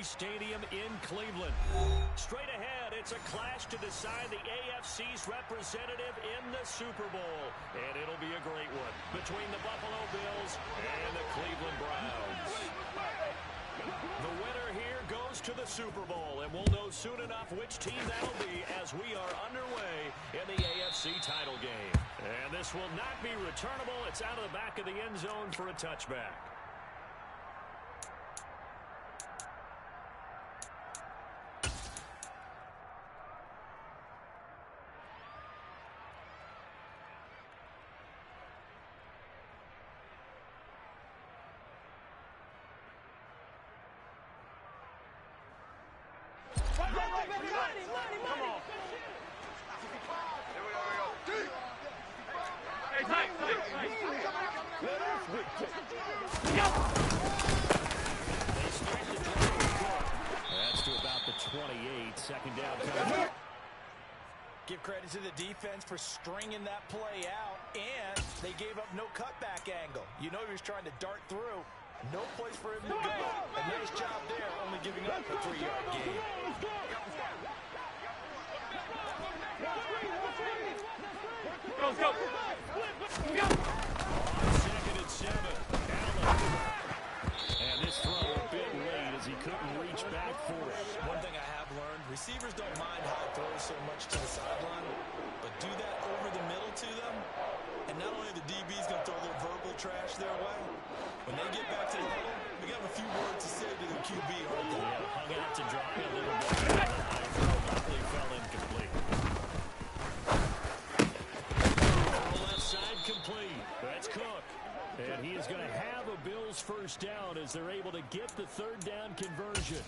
Stadium in Cleveland. Straight ahead, it's a clash to decide the AFC's representative in the Super Bowl. And it'll be a great one between the Buffalo Bills and the Cleveland Browns. The winner here goes to the Super Bowl, and we'll know soon enough which team that'll be as we are underway in the AFC title game. And this will not be returnable. It's out of the back of the end zone for a touchback. That's to about the 28. Second down coming. Give credit to the defense for stringing that play out, and they gave up no cutback angle. You know he was trying to dart through. No place for him to go. A nice job there, only giving up a 3-yard gain. Let's go. Second and 7. Allen. And this throw a bit late as he couldn't reach back for it. One thing I have learned, receivers don't mind high throws so much to the sideline, but do that over the middle to them, and not only the DB's going to throw their verbal trash their way, when they get back to the huddle, we got a few words to say to the QB, aren't they? Yeah, hung out to dry a little bit. High throw probably fell incomplete. Left side complete. That's Cook. And he is going to have a Bills first down as they're able to get the third down conversion.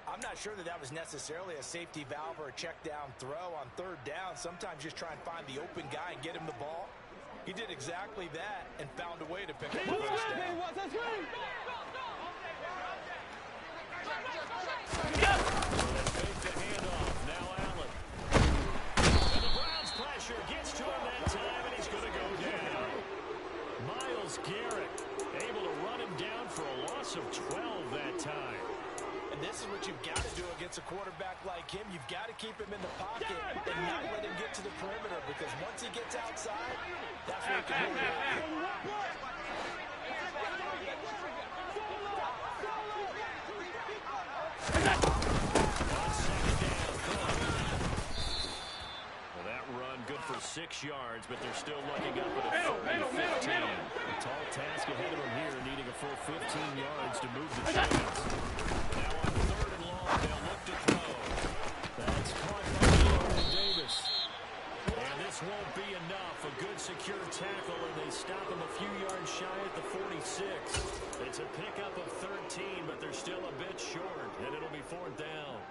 I'm not sure that was necessarily a safety valve or a check down throw on third down. Sometimes just try and find the open guy and get him the ball. He did exactly that and found a way to pick up the first down. Fake the handoff. Now Allen. And the Browns pressure gets to him that time, and he's going to go down. Myles Garrett able to run him down for a loss of 12 that time. And this is what you've got to do against a quarterback like him. You've got to keep him in the pocket and not let him get to the perimeter, because once he gets outside, that's where he can move it. Well, that run good for 6 yards, but they're still looking up at a 30-15. A tall task ahead of them here, needing a full 15 yards to move the chains. Now on 3rd and long, they'll look to throw. That's caught by Jordan Davis. And this won't be enough. A good secure tackle, and they stop him a few yards shy at the 46. It's a pickup of 13, but they're still a bit short, and it'll be 4th down.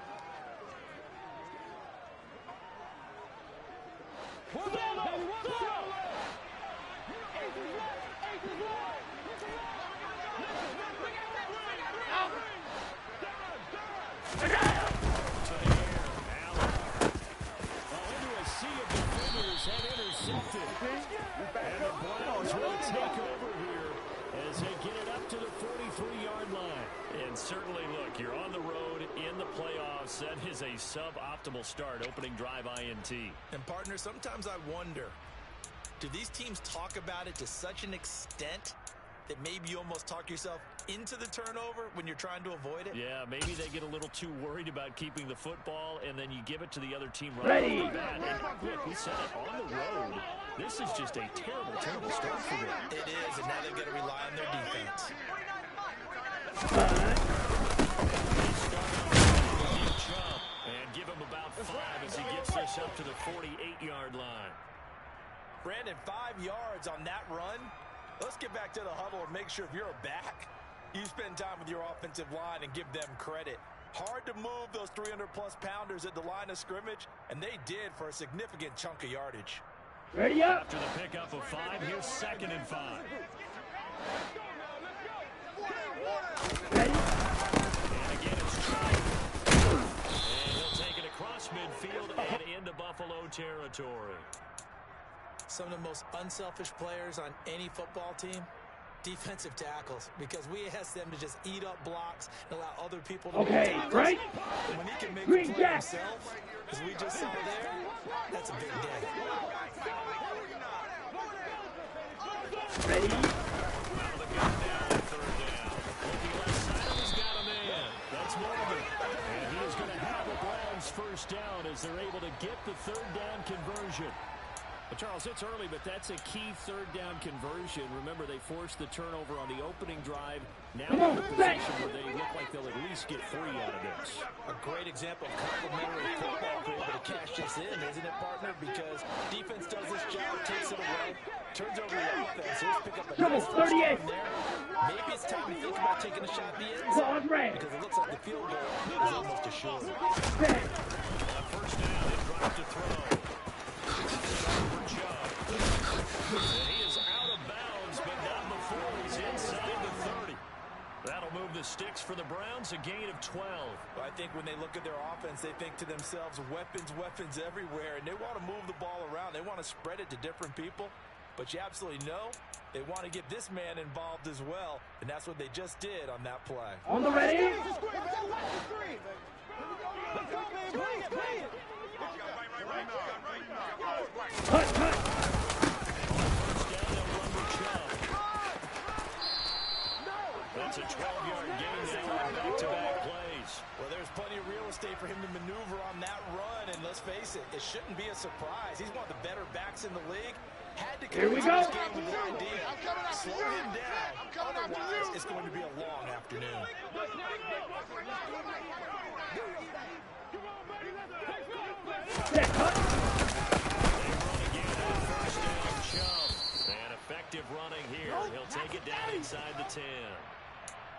And the Browns will take over here as they get it up to the 43-yard line. And certainly, look, you're on the road in the playoffs. That is a suboptimal start, opening drive INT. And, partner, sometimes I wonder, do these teams talk about it to such an extent that maybe you almost talk yourself into the turnover when you're trying to avoid it? Yeah, maybe they get a little too worried about keeping the football, and then you give it to the other team right off the bat. And look, we said it, on the road, this is just a terrible, terrible start for them. It is, and now they've got to rely on their defense. And give him about 5 as he gets this up to the 48-yard line. Brandon, 5 yards on that run. Let's get back to the huddle and make sure if you're a back, you spend time with your offensive line and give them credit. Hard to move those 300-plus pounders at the line of scrimmage, and they did for a significant chunk of yardage. Ready up. After the pickup of 5, here's 2nd and 5. Ready. And again, it's Trout. And he'll take it across midfield and into Buffalo territory. Some of the most unselfish players on any football team, defensive tackles because we asked them to just eat up blocks and allow other people to Okay, right? When he can make Green a play Jack. himself, as we just saw there, that's a big day. Ready? First down as they're able to get the third down conversion. Well, Charles, it's early, but that's a key third down conversion. Remember, they forced the turnover on the opening drive. Now they're in a position where they look like they'll at least get 3 out of this. A great example of complementary football if we're able to cash this in, isn't it, partner? Because defense does this job, takes it away, turns over the offense. Here's pick up a Double nice first 38. down there. Maybe it's time to think about taking a shot at the end Ball zone red. because it looks like the field goal is almost assured. Set. First down and drop to throw. And he is out of bounds, but not before he's inside the 30. That'll move the sticks for the Browns, a gain of 12. Well, I think when they look at their offense, they think to themselves, weapons, weapons everywhere, and they want to move the ball around. They want to spread it to different people, but you absolutely know they want to get this man involved as well, and that's what they just did on that play. On the ready? Cut. That's a 12-yard gain now on back-to-back plays. Well, there's plenty of real estate for him to maneuver on that run, and let's face it, it shouldn't be a surprise. He's one of the better backs in the league. Had to come Here we into go. this game with an idea. Slow him down. Otherwise, it's going to be a long afternoon. Set. Cut. And effective running here. He'll take it down inside the 10.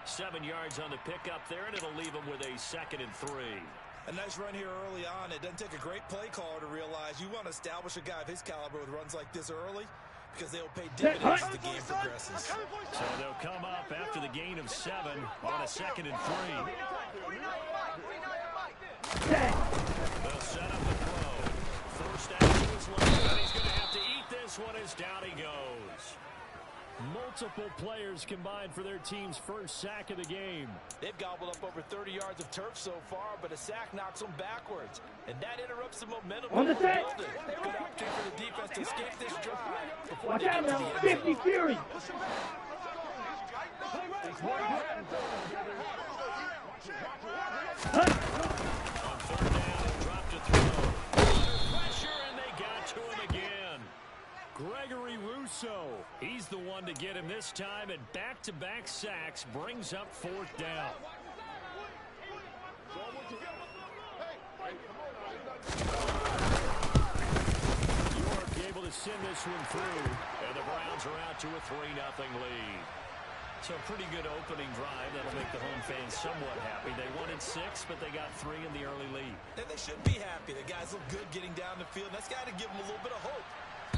7 yards on the pickup there, and it'll leave him with a 2nd and 3. A nice run here early on. It doesn't take a great play caller to realize you want to establish a guy of his caliber with runs like this early because they'll pay dividends as the game progresses. So they'll come up after the gain of 7 on a 2nd and 3. Set. They'll set up the throw. First down to his left, and he's going to have to eat this one as down he goes. Multiple players combined for their team's first sack of the game. They've gobbled up over 30 yards of turf so far, but a sack knocks them backwards. And that interrupts the momentum On the they're set. building. Good opportunity for the defense to escape this drive before Watch they out get to now. the end 50 zone. Fury. Cut. On third down, drop to throw. Under pressure, and they got to him again. Gregory Rousseau, he's the one to get him this time, and back-to-back sacks brings up 4th down. York able to send this one through, and the Browns are out to a 3-0 lead. So a pretty good opening drive. That'll make the home fans somewhat happy. They wanted 6, but they got 3 in the early lead. And they should be happy. The guys look good getting down the field. That's got to give them a little bit of hope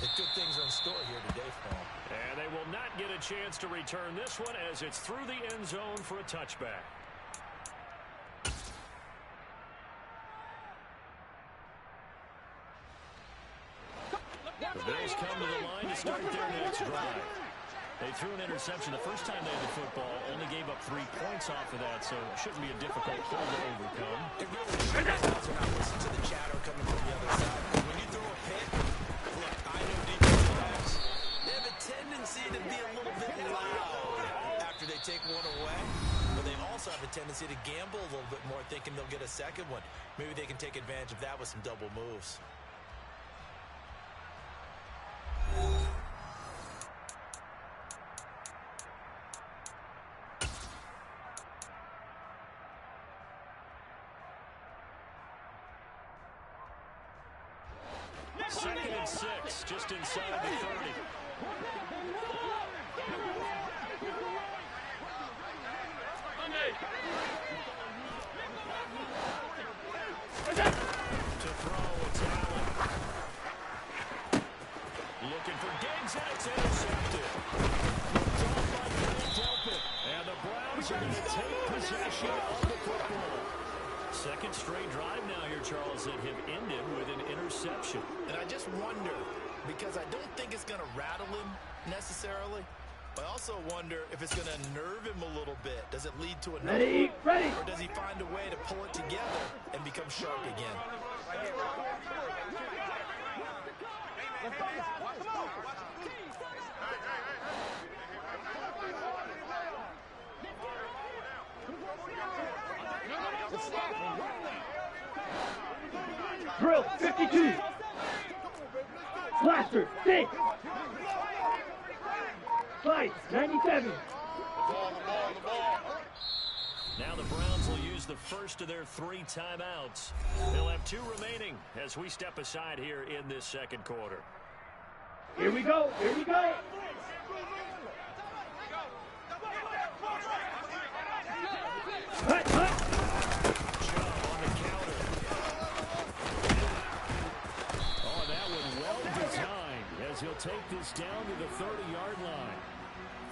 that good things are in store here today for them. And they will not get a chance to return this one as it's through the end zone for a touchback. The Bills come to the line to start their next drive. They threw an interception the first time they had the football, only gave up 3 points off of that, so it shouldn't be a difficult hole to overcome. It really should. Guys are not listening to the chatter coming from the other side. When you throw a pick, look, I know defensive backs, they have a tendency to be a little bit loud after they take one away, but they also have a tendency to gamble a little bit more, thinking they'll get a second one. Maybe they can take advantage of that with some double moves. Second and 6, just inside the 30. To throw, it's Allen. Looking for Diggs, and it's intercepted. Dropped by Grant Delpit. And the Browns are going to take possession of the football. Second straight drive now here, Charles, that have ended with an interception. And I just wonder, because I don't think it's going to rattle him necessarily, I also wonder if it's going to nerve him a little bit. Does it lead to another? Ready, ready. Or does he find a way to pull it together and become sharp again? Drill 52. Blaster 6. Fight 97. Now the Browns will use the first of their 3 timeouts. They'll have 2 remaining as we step aside here in this second quarter. Here we go. Here we go. Hut, hut. Chubb on the counter. Oh, that one well designed as he'll take this down to the 30-yard line.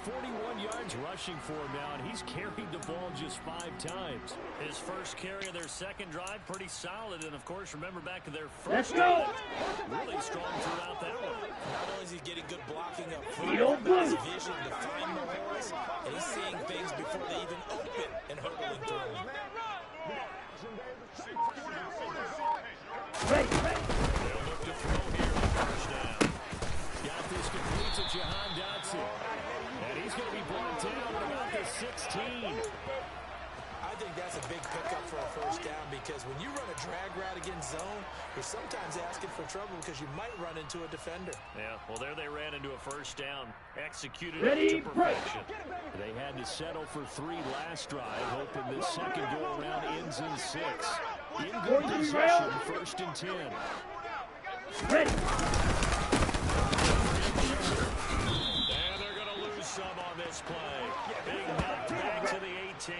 41 yards rushing for him now, and he's carried the ball just 5 times. His first carry of their second drive, pretty solid. And, of course, remember back to their first Let's go. really strong throughout that one. Not only is he getting good blocking up He don't front, but his blink. vision to find the holes, and he's seeing things before they even open and hurdling through them. Ready, ready. They'll look to throw here on first down. Got this complete to Jahan Dotson. And he's going to be brought down at about the 16. I think that's a big pickup for a first down because when you run a drag route against zone, you're sometimes asking for trouble because you might run into a defender. Yeah, well, there they ran into a first down. Executed Ready, it to perfection. They had to settle for 3 last drive, hoping this second go-around ends in 6. In good position, first and 10. Ready. And they're going to lose some on this play. Being knocked back to the 18.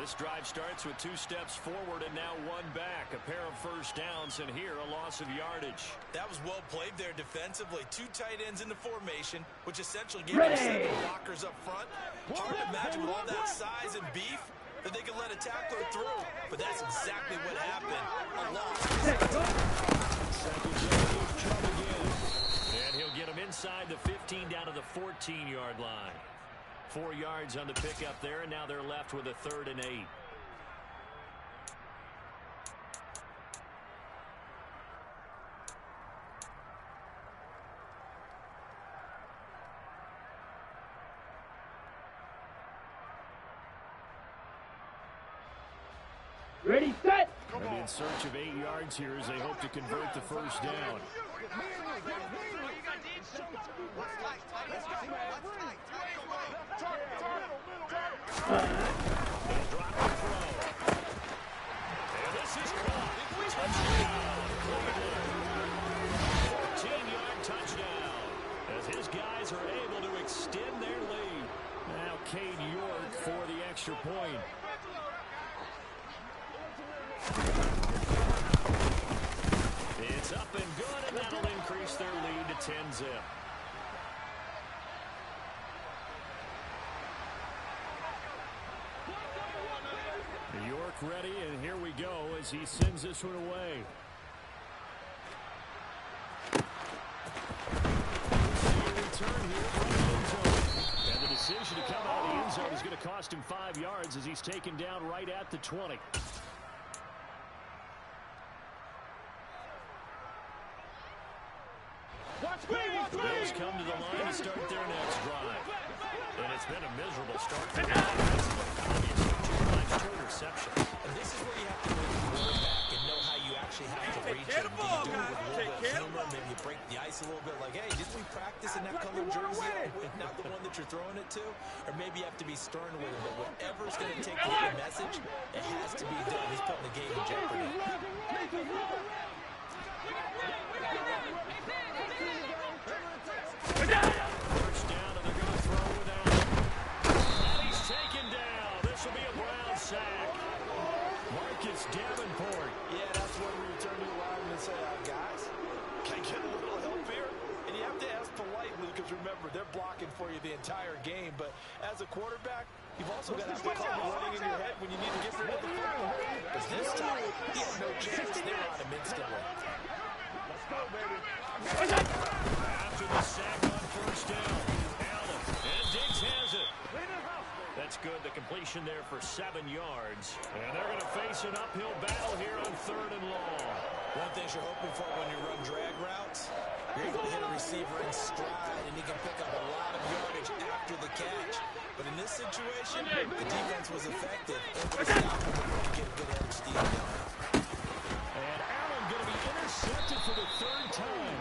This drive starts with 2 steps forward and now 1 back. A pair of first downs, and here a loss of yardage. That was well played there defensively. 2 tight ends in the formation, which essentially gave Ready. them 7 blockers up front. Hard to imagine with all that size and beef that they could let a tackler through. But that's exactly what happened. A loss. Let's go. Second down, Chubb again. And he'll get him inside the 15 down to the 14-yard line. 4 yards on the pickup there, and now they're left with a 3rd and 8. Ready, set. And in search of 8 yards here as they hope to convert the first down. They'll drop the throw. And this is caught. Touchdown. 14-yard touchdown. As his guys are able to extend their lead. Now Cade York for the extra point. It's up and good, and that'll increase their lead to 10-zip. York ready, and here we go as he sends this one away. Return here from the end zone. And the decision to come out of the end zone is going to cost him 5 yards as he's taken down right at the 20. The Bills come to the line to start their next drive. And it's been a miserable start for them. Obviously, 2 times 2 interceptions. And this is where you have to know the quarterback and know how you actually have to reach him. Do you do it with a little bit of humor? Maybe you break the ice a little bit like, hey, didn't we practice in that color jersey all week, not the one that you're throwing it to? Or maybe you have to be stern with him. But whatever's going to take to get a message, it has to be done. He's putting the game in jeopardy. First down, and they're going to throw without him. And he's taken down. This will be a Brown sack. Marcus Davenport. Yeah, that's when we return to the line and say, guys, can I get a little help here? And you have to ask politely because, remember, they're blocking for you the entire game. But as a quarterback, you've also got to have the call running in your head when you need to get rid of the football. Because this time, he had no chance. They were on him instantly. Let's go, baby. After the sack on first down, Allen. And Diggs has it. That's good. The completion there for 7 yards. And they're going to face an uphill battle here on 3rd and long. One thing you're hoping for when you run drag routes, you're able to hit a receiver in stride, and he can pick up a lot of yardage after the catch. But in this situation, the defense was effective. Able to stop him before he get a good head of steam going. And Allen going to be intercepted for the 3rd time.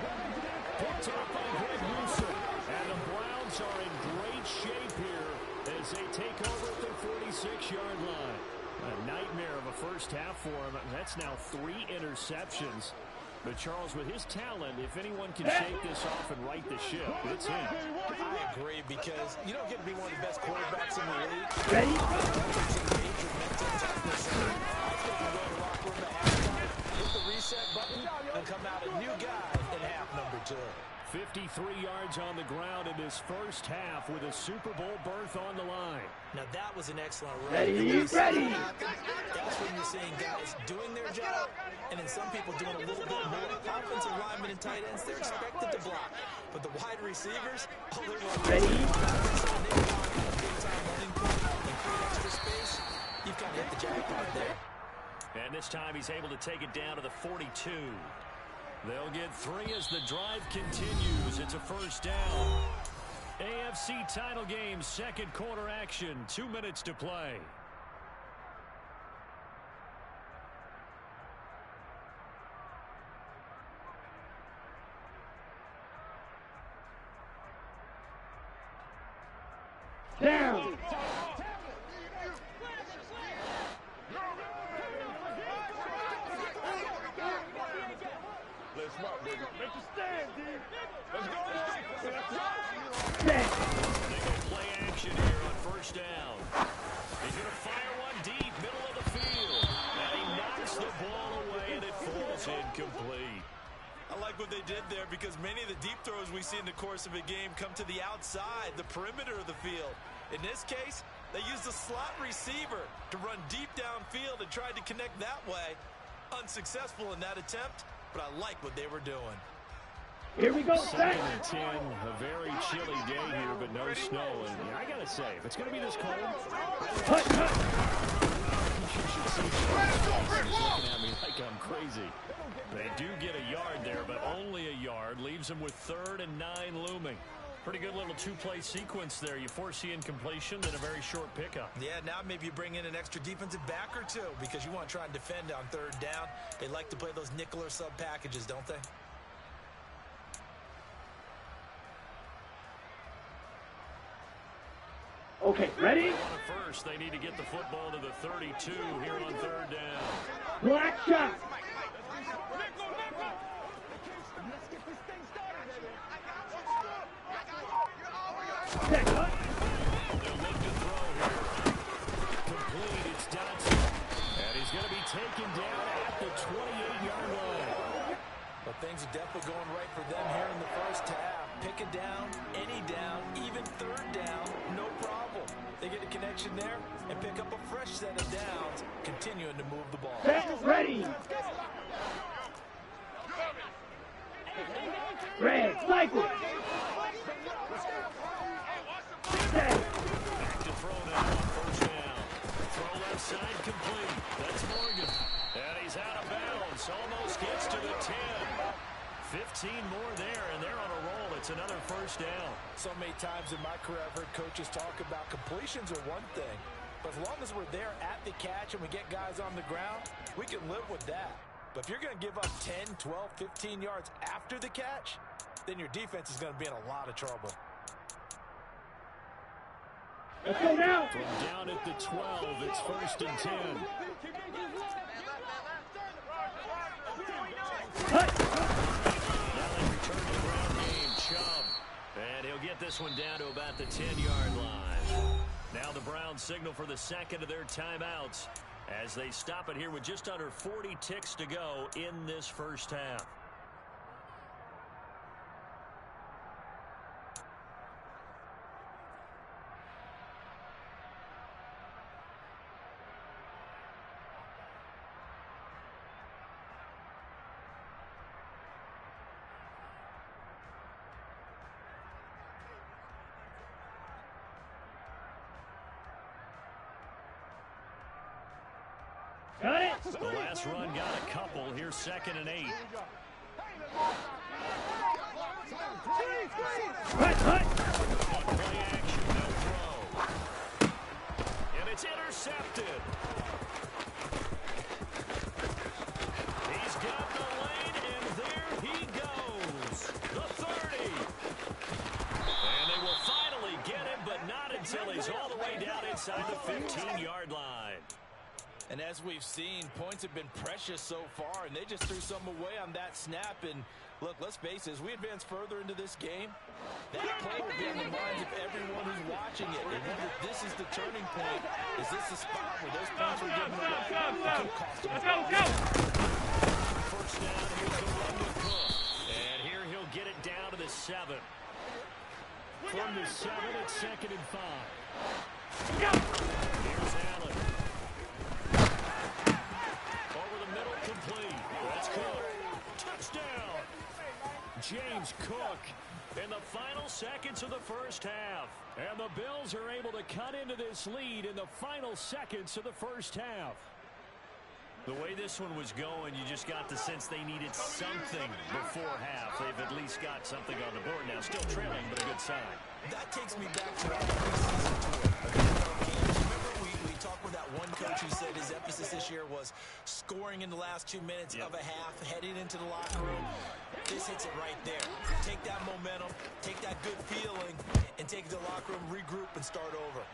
Picked up by Greg Newsome. And the Browns are in great shape here as they take over at their 46-yard line. A nightmare of a first half for him. That's now 3 interceptions. But Charles, with his talent, if anyone can shake this off and right the ship, it's him. I agree, because you don't get to be one of the best quarterbacks in the league. Ready? Major mental toughness. I think you go to the locker room at halftime, hit the reset button, and come out a new guy in half number 2. 53 yards on the ground in this first half with a Super Bowl berth on the line. Now that was an excellent run. Ready, ready. That's when you're seeing guys doing their job, and then some people doing a little bit more. Offensive linemen and tight ends, they're expected to block. But the wide receivers, all they're Ready? big time running point and create extra space. You've got to hit the jackpot there. And this time he's able to take it down to the 42. They'll get 3 as the drive continues. It's a first down. AFC title game, 2nd quarter action. 2 minutes to play. Down. Let's rock, baby. Make a stand, D. Let's go. Set. They go play action here on first down. He's going to fire one deep, middle of the field. And he knocks the ball away, and it falls incomplete. I like what they did there, because many of the deep throws we see in the course of a game come to the outside, the perimeter of the field. In this case, they used a slot receiver to run deep downfield and tried to connect that way. Unsuccessful in that attempt, but I like what they were doing. Here we go. Set. 2nd and 10, a very chilly day here, but no snow. And I got to say, if it's going to be this cold, Hut, hut. you should see Charles looking at me like I'm crazy. They do get a yard there, but only a yard. Leaves them with 3rd and 9 looming. Pretty good little 2-play sequence there. You foresee incompletion and a very short pickup. Yeah, now maybe you bring in an extra defensive back or 2, because you want to try and defend on 3rd down. They like to play those nickel or sub packages, don't they? Okay, ready? First, they need to get the football to the 32 here on 3rd down. Black shot. Set. Hut. They'll look to throw here. Complete, it's Dotson. And he's going to be taken down at the 28-yard line. But things are definitely going right for them here in the first half. Pick it down, any down, even 3rd down, no problem. They get a connection there and pick up a fresh set of downs, continuing to move the ball. Set. Ready. Red. Cycle. Set. Back to throw now on 1st down. Throw left side complete. That's Morgan. And he's out of bounds. Almost gets to the 10. 15 more there, and they're on a roll. It's another 1st down. So many times in my career, I've heard coaches talk about completions are one thing, but as long as we're there at the catch and we get guys on the ground, we can live with that. But if you're going to give up 10, 12, 15 yards after the catch, then your defense is going to be in a lot of trouble. Let's go now. From down at the 12, it's 1st and 10. Hut. Now they return to the ground game. Chubb. And he'll get this one down to about the 10-yard line. Now the Browns signal for the 2nd of their timeouts as they stop it here with just under 40 ticks to go in this first half. Got it. The last run got a couple. Here's 2nd and 8. Hut, hut. Play action, no throw. And it's intercepted. He's got the lane, and there he goes. The 30. And they will finally get him, but not until he's all the way down inside the 15-yard line. And as we've seen, points have been precious so far, and they just threw some away on that snap. And look, let's face it, as we advance further into this game, that play will be on the minds of everyone who's watching it. And whether this is the turning point, is this the spot where those points were given away? Let's go. First down, here's the run with Cook. And here he'll get it down to the 7. From the 7, it's 2nd and 5. Here's Allen. Over the middle, complete. That's Cook. Touchdown. James Cook in the final seconds of the first half. And the Bills are able to cut into this lead in the final seconds of the first half. The way this one was going, you just got the sense they needed something before half. They've at least got something on the board now. Still trailing, but a good sign. That takes me back to our preseason tour. Remember, we talked with that one coach who said his emphasis this year was scoring in the last 2 minutes of a half, heading into the locker room. This hits it right there. Take that momentum, take that good feeling, and take it to the locker room, regroup, and start over.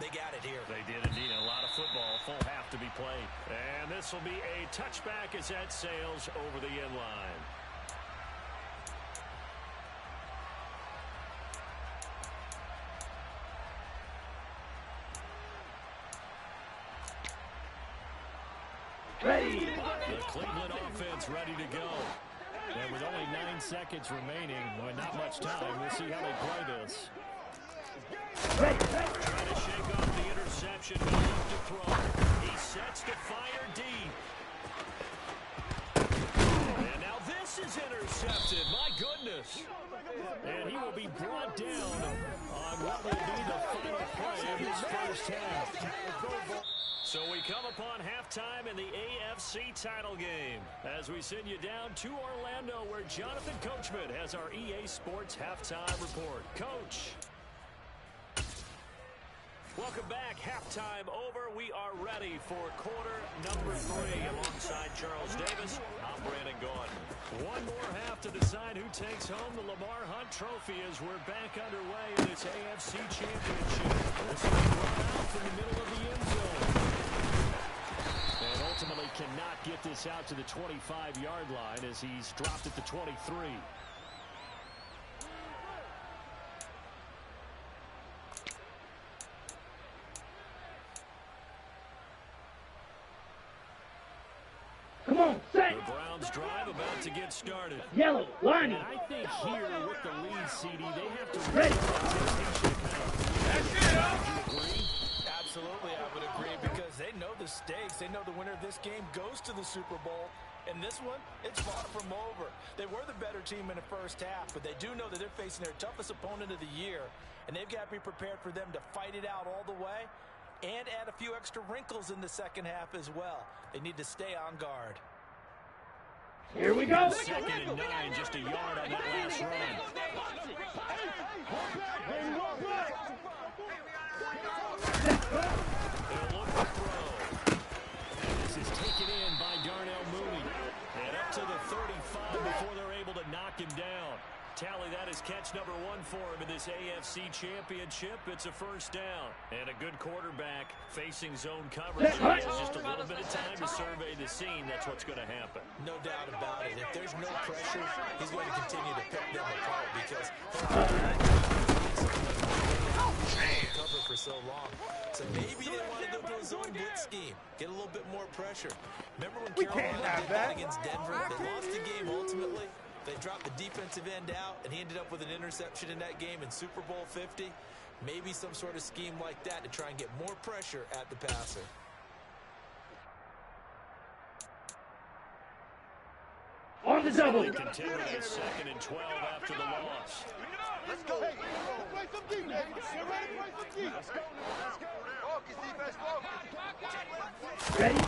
They got it here. They did indeed. A lot of football, full half to be played. And this will be a touchback as that sails over the end line. Ready. The Cleveland offense ready to go. And with only 9 seconds remaining, well, not much time, we'll see how they play this. Ready. Trying to shake off the interception, but left to throw. He sets to fire deep. And now this is intercepted. My goodness. And he will be brought down on what will be the final play of his first half. So we come upon halftime in the AFC title game as we send you down to Orlando, where Jonathan Coachman has our EA Sports halftime report. Coach. Welcome back. Halftime over. We are ready for quarter number 3. Alongside Charles Davis, I'm Brandon Gaudin. One more half to decide who takes home the Lamar Hunt Trophy as we're back underway in this AFC Championship. This will be brought out from the middle of the end zone. And ultimately cannot get this out to the 25-yard line as he's dropped at the 23. Come on, set. The Browns drive about to get started. Yellow, lining. And I think here with the lead, CD, they have to Ready. That's it, huh? Would you agree? Absolutely, I would agree, because they know the stakes. They know the winner of this game goes to the Super Bowl. And this one, it's far from over. They were the better team in the first half, but they do know that they're facing their toughest opponent of the year, and they've got to be prepared for them to fight it out all the way and add a few extra wrinkles in the second half as well. They need to stay on guard. Here we go. 2nd and 9, just a yard on that last run. They'll look to throw. And this is taken in by Darnell Mooney. And up to the 35 before they're able to knock him down. Tally, that is catch number 1 for him in this AFC Championship. It's a first down. And a good quarterback facing zone coverage. He has just a little bit of time to survey the scene. That's what's going to happen. No doubt about it. If there's no pressure, he's going to continue to pick them apart because cover for so long. So maybe they want to go to a zone blitz scheme, get a little bit more pressure. Remember when Carolina did that against Denver? They lost the game ultimately. They dropped the defensive end out, and he ended up with an interception in that game in Super Bowl 50. Maybe some sort of scheme like that to try and get more pressure at the passer. On the double. Continuing at 2nd and 12 after the loss. Let's go. Play some deep, baby. Get ready to play some deep. Let's go. Focus, defense, focus. Ready.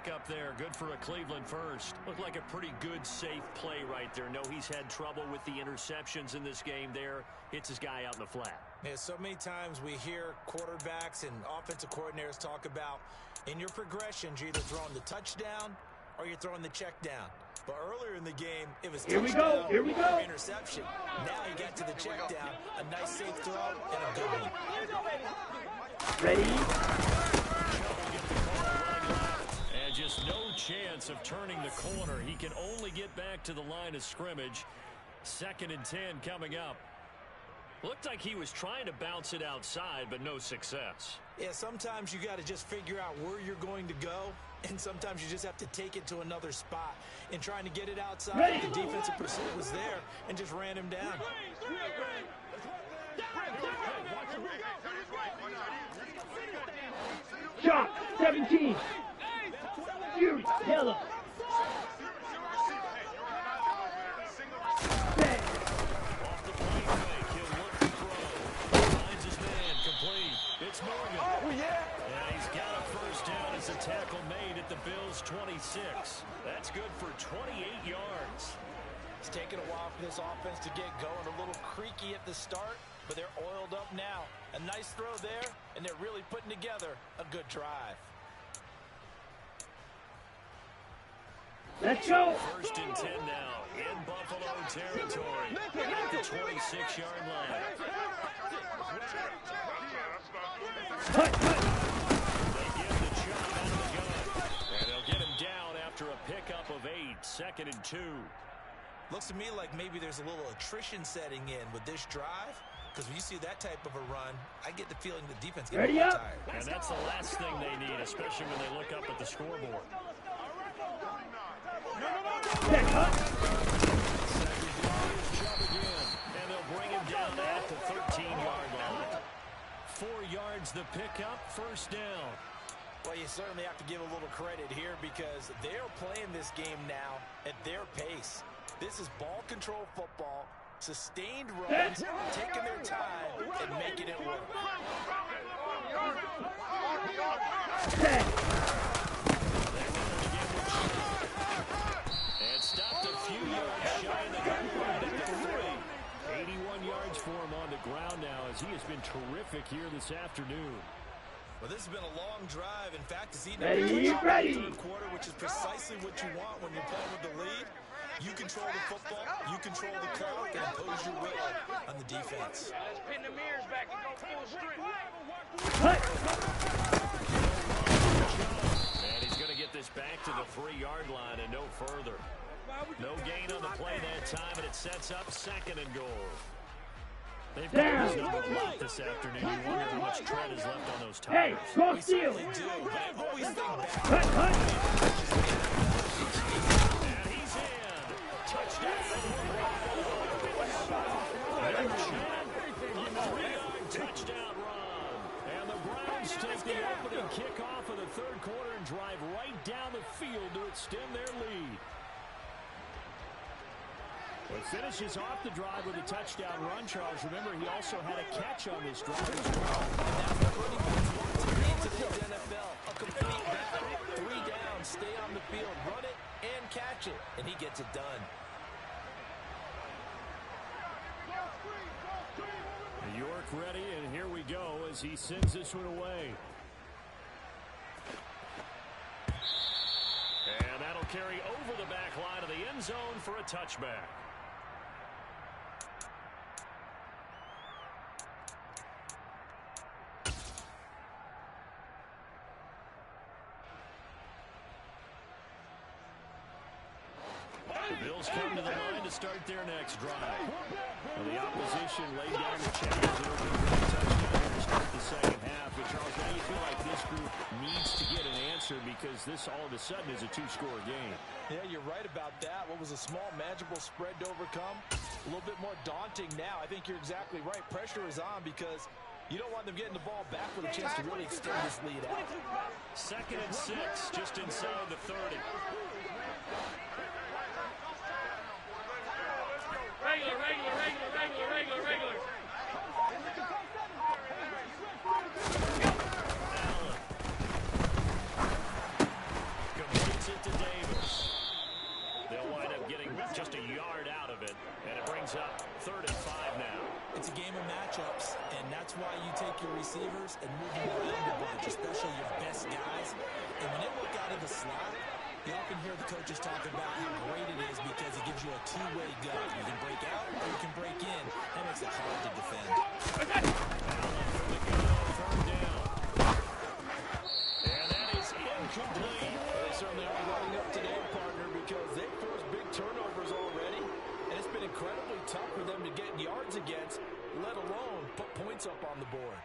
pickup there. Good for a Cleveland first. Looked like a pretty good, safe play right there. No, he's had trouble with the interceptions in this game there. Hits his guy out in the flat. Yeah, so many times we hear quarterbacks and offensive coordinators talk about in your progressions, you're either throwing the touchdown or you're throwing the check down. But earlier in the game, it was touchdown or interception. Now he got to the check down, a nice safe throw, and a good one. Ready? And just no chance of turning the corner. He can only get back to the line of scrimmage. 2nd and 10 coming up. Looked like he was trying to bounce it outside, but no success. Yeah, sometimes you got to just figure out where you're going to go, and sometimes you just have to take it to another spot. And trying to get it outside, the defensive pursuit was there and just ran him down. Shot, 17. Fury, Taylor. It's Morgan. Oh, yeah. And he's got a first down as a tackle made at the Bills' 26. That's good for 28 yards. It's taken a while for this offense to get going. A little creaky at the start, but they're oiled up now. A nice throw there, and they're really putting together a good drive. Let's go. 1st and 10 now in Buffalo territory at the 26-yard line. They give the chop out of the gun, and they'll get him down after a pickup of 8, 2nd and 2. Looks to me like maybe there's a little attrition setting in with this drive, because when you see that type of a run, I get the feeling the defense gets tired. And that's the last thing they need, especially when they look up at the scoreboard. And they'll bring him down at the 13-yard line. 4 yards the pickup, first down. Well, you certainly have to give a little credit here because they're playing this game now at their pace. This is ball control football, sustained runs, taking their time and making it work. And stopped a few yards shy of the goal line at the 3. 81 yards for him on the ground now as he has been terrific here this afternoon. Well, this has been a long drive. In fact, it's even ready, in the third quarter, which is precisely what you want when you're playing with the lead. You control the football, you control the clock, and impose your will on the defense. Let's pin the mirrors back and go full strength. And he's going to get this back to the 3-yard line and no further. No gain on the play that time, and it sets up 2nd and goal. They've got his number a lot this afternoon. You wonder how much tread is left on those tires. Hey, go steal. They do, but I always think back. And he's in. Touchdown. 3-yard touchdown run. And the Browns take the opening kickoff of the third quarter and drive right down the field to extend their lead. Well, finishes off the drive with a touchdown run, Charles. Remember, he also had a catch on this drive as well. And that's what running backs want to be in today's NFL. A complete battle. 3 down, stay on the field, run it, and catch it. And he gets it done. York ready, and here we go as he sends this one away. And that'll carry over the back line of the end zone for a touchback. The Bills come to the line to start their next drive. Well, the opposition laid down the challenge and opened for a touchdown to start the second half. But Charles, now you feel like this group needs to get an answer because this all of a sudden is a 2-score game. Yeah, you're right about that. What was a small, manageable spread to overcome, a little bit more daunting now. I think you're exactly right. Pressure is on because you don't want them getting the ball back with a chance to really extend this lead out. 2nd and 6, just inside the 30. Regular. just a yard out of it, and it brings up 3rd and 5 now. It's a game of matchups, and that's why you take your receivers and move them around a bunch, especially your best guys. And when they work out of the slot, you often hear the coaches talk about how great it is because it gives you a two-way go. You can break out or you can break in. That makes it hard to defend. Allen for the go, 3rd down. And that is incomplete. They certainly are running up today, partner, because they forced big turnovers already, and it's been incredibly tough for them to get yards against, let alone put points up on the board.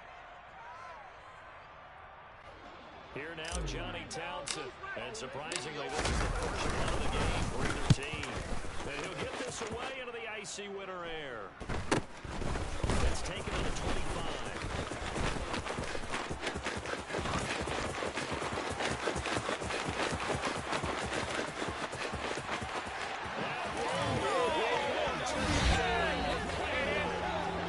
Here now, Johnny Townsend. And surprisingly, this is the first run of the game for either team. And he'll get this away into the icy winter air. It's taken to the 25.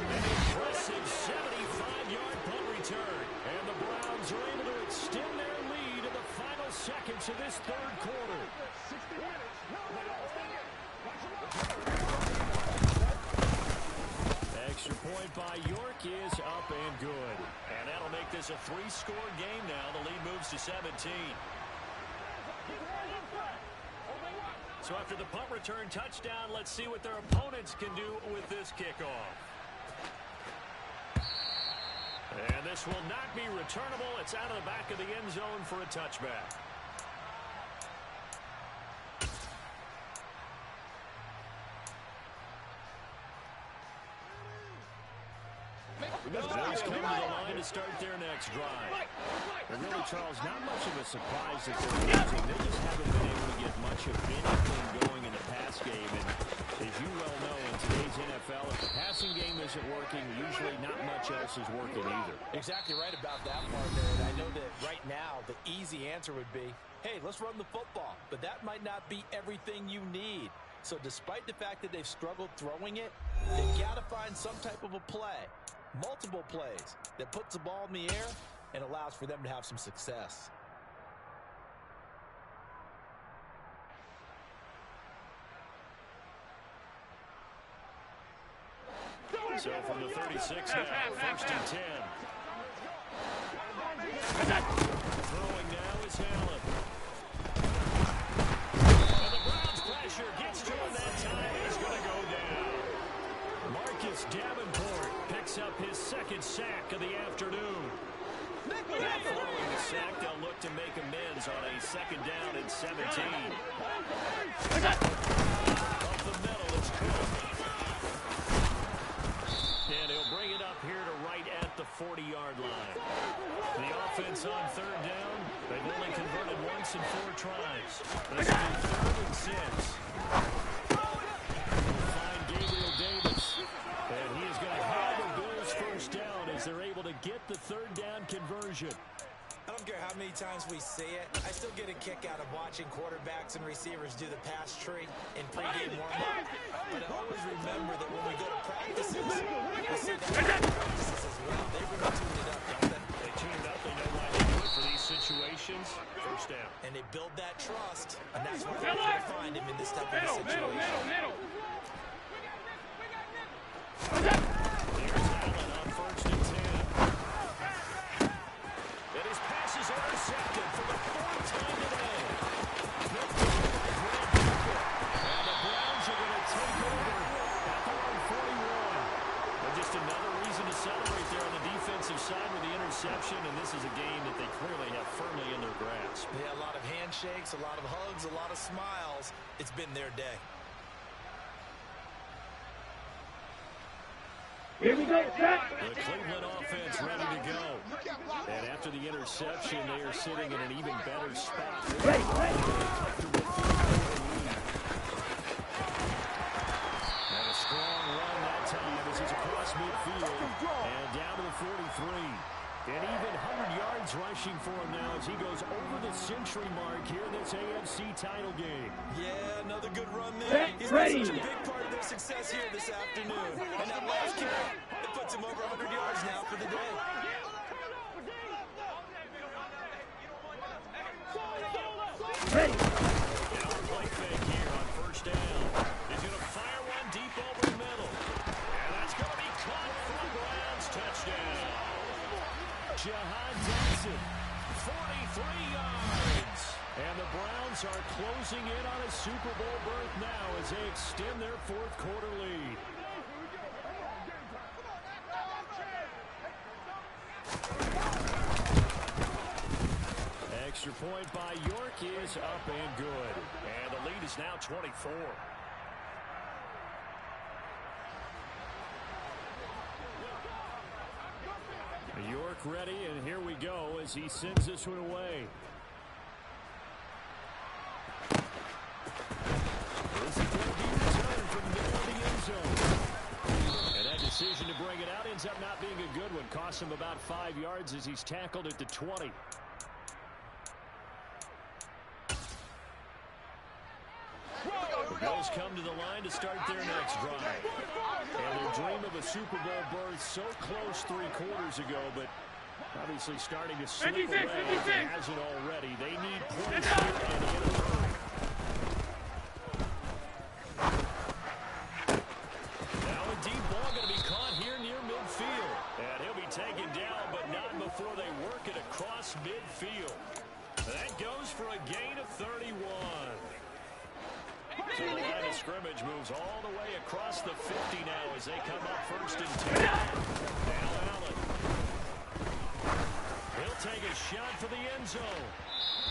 An impressive 75-yard punt return. And the Browns are able to extend their lead in the final seconds of this 3rd quarter. Extra point by York is up and good. And that'll make this a 3-score game now. The lead moves to 17. So after the punt return touchdown, let's see what their opponents can do with this kickoff. And this will not be returnable. It's out of the back of the end zone for a touchback. The Bills come to the line to start their next drive. And really, Charles, not much of a surprise that they're losing. They just haven't been able to get much of anything going in the pass game. And as you well know, in today's NFL, if the passing game isn't working, usually not much else is working either. Exactly right about that, partner. And I know that right now the easy answer would be, hey, let's run the football. But that might not be everything you need. So despite the fact that they've struggled throwing it, they've got to find some type of a play, multiple plays, that puts the ball in the air and allows for them to have some success. So from the 36 now, 1st and 10. Throwing now is Allen. And the Browns pressure gets to him that time. He's going to go down. Marcus Davenport picks up his 2nd sack of the afternoon. Now following the sack, they'll look to make amends on a 2nd down and 17. Off the middle, it's Cook. And he'll bring it up here to right at the 40-yard line. The offense on 3rd down. They've only converted once in 4 tries. This will be 3rd and 6. They'll find Gabriel Davis. And he is going to have the Bills 1st down as they're able to get the 3rd down conversion. I don't care how many times we see it, I still get a kick out of watching quarterbacks and receivers do the pass tree in pregame warm-up. But I always remember that when we go to practices, we see that in practices as well. They really tune it up, don't they? They tune it up. They know why they do it for these situations. 1st down. And they build that trust, and that's why they're going to find him in this type of a situation. Here's Allen on 1st and 10. And his pass is intercepted for the 4th time today. And the Browns are going to take over at their own 41. And just another reason to celebrate there on the defensive side with the interception, and this is a game that they clearly have firmly in their grasp. Yeah, a lot of handshakes, a lot of hugs, a lot of smiles. It's been their day. Here we go, set. The Cleveland offense ready to go. And after the interception, they are sitting in an even better spot. Ready. And a strong run that time as he's across midfield and down to the 43. And even 100 yards rushing for him now as he goes over the century mark here in this AFC title game. Yeah, another good run there. He's been such a big part of their success here this afternoon. And that last carry, it puts him over 100 yards now for the day. Ready. Now a play fake here on 1st down. closing in on a Super Bowl berth now as they extend their fourth quarter lead. Extra point by York is up and good. And the lead is now 24. York ready, and here we go as he sends this one away. This is going to be returned from the middle of the end zone. And that decision to bring it out ends up not being a good one. Costs him about 5 yards as he's tackled at the 20. The Bills come to the line to start their next drive. And their dream of a Super Bowl berth so close 3 quarters ago, but obviously starting to slip away if it hasn't already. They need points here and in a hurry. Now a deep ball going to be caught here near midfield. And he'll be taken down, but not before they work it across midfield. That goes for a gain of 31. So the line of scrimmage moves all the way across the 50 now as they come up first and 10. Now Allen. He'll take a shot for the end zone.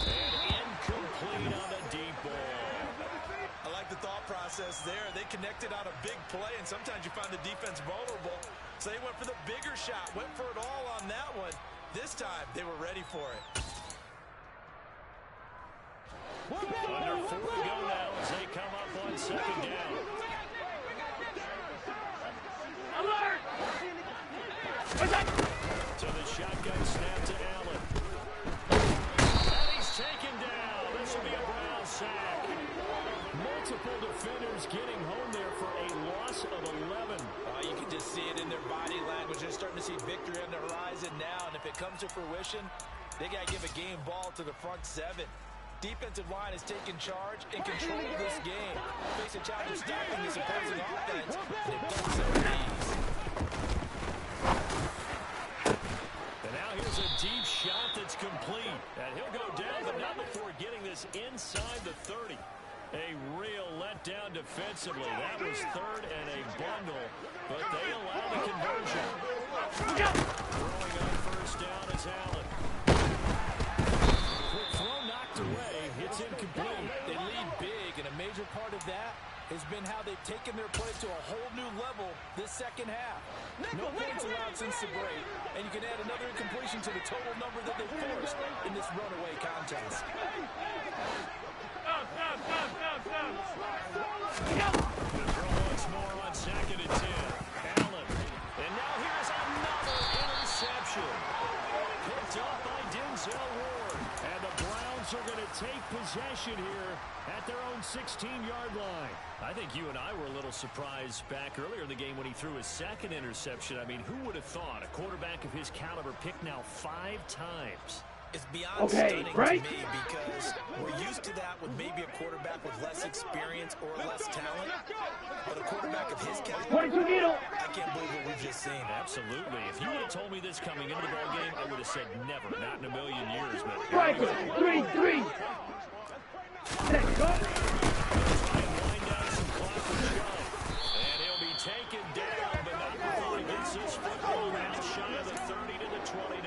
And incomplete on a deep ball. I like the thought process there. They connected on a big play, and sometimes you find the defense vulnerable. So they went for the bigger shot, went for it all on that one. This time, they were ready for it. Under 4 to go now as they come up on second down. Alert! To the shotgun snap to Allen. And he's taken down. This will be a Brown sack. Multiple defenders getting home there for a loss of 11. You can just see it in their body language. They're starting to see victory on the horizon now. And if it comes to fruition, they got to give a game ball to the front 7. Defensive line is taking charge and control of this game. Face a challenge of stopping this opposing offense, and they've done so with ease. And now here's a deep shot that's complete. And he'll go down, but not before getting this inside the 30. A real letdown defensively. That was third and a bundle, but they allow the conversion. Throwing on first down is Allen. Quick throw knocked away. It's incomplete. They lead big, and a major part of that has been how they've taken their play to a whole new level this second half. No points allowed since the break, and you can add another incompletion to the total number that they forced in this runaway contest. The throw once more on second and 10. Allen. And now here's another interception. Picked up by Denzel Ward. And the Browns are going to take possession here at their own 16-yard line. I think you and I were a little surprised back earlier in the game when he threw his second interception. I mean, who would have thought a quarterback of his caliber picked now 5 times? It's beyond stunning to me because we're used to that with maybe a quarterback with less experience or less talent. But a quarterback of his caliber, I can't believe what we've just seen. Absolutely. If you would have told me this coming into the ballgame, I would have said never, not in a million years. But 3-3. Let's go. Wind down some clock for shove. And he'll be taken down, but not before he gets his football out shy of the 30 to the 29.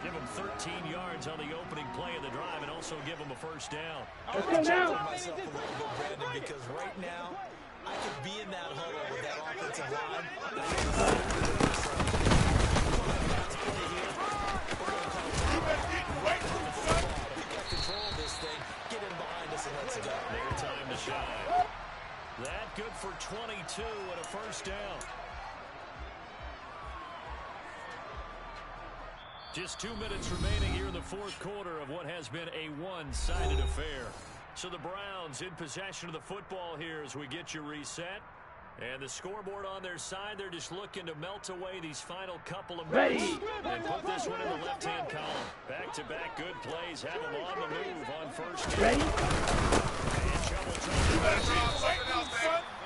Give him 13 yards on the opening play of the drive and also give him a first down. I want to jump on myself a little bit, Brandon, because right now I could be in that huddle with that offensive line. And I can see pass play here. We're going to call it right on the football to pick up control of this thing, get in behind us, and let's go. Their time to shine. That good for 22 and a first down. Just 2 minutes remaining here in the fourth quarter of what has been a one-sided affair. So the Browns in possession of the football here as we get you reset. And the scoreboard on their side, they're just looking to melt away these final couple of minutes. And put this one in the left-hand column. Back-to-back good plays have them on the move on first down. And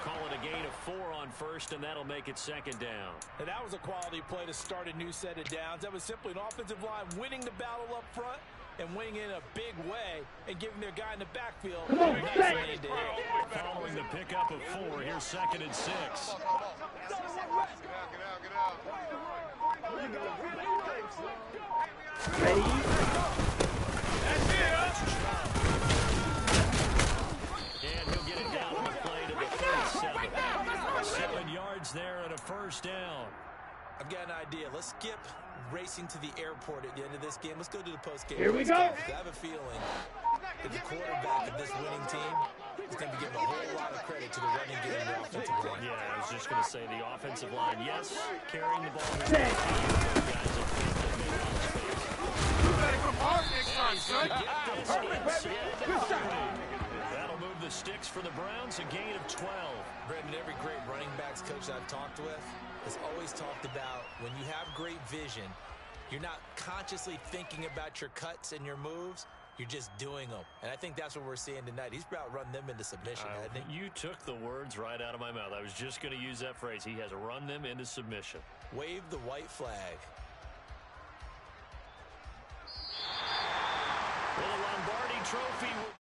call it a gain of 4 on first, and that'll make it second down. And that was a quality play to start a new set of downs. That was simply an offensive line winning the battle up front and winning in a big way and giving their guy in the backfield Come on, a nice Zach. lane to hit. Following the pickup of 4, here's 2nd and 6. Ready? That's it, huh? And he'll get it down on the play to the 37. 7 yards there and a first down. I've got an idea. Let's skip racing to the airport at the end of this game. Let's go to the post-game. Here we press go. conference. I have a feeling that the quarterback of this winning team is going to be giving a whole lot of credit to the running game and the offensive line. Yeah, I was just going to say the offensive line, yes, carrying the ball. Set. That'll move the sticks for the Browns, a gain of 12. Brendan, every great running backs coach I've talked with has always talked about when you have great vision, you're not consciously thinking about your cuts and your moves. You're just doing them. And I think that's what we're seeing tonight. He's about run them into submission, hasn't he? You took the words right out of my mouth. I was just going to use that phrase. He has run them into submission. Wave the white flag. Well, the Lombardi Trophy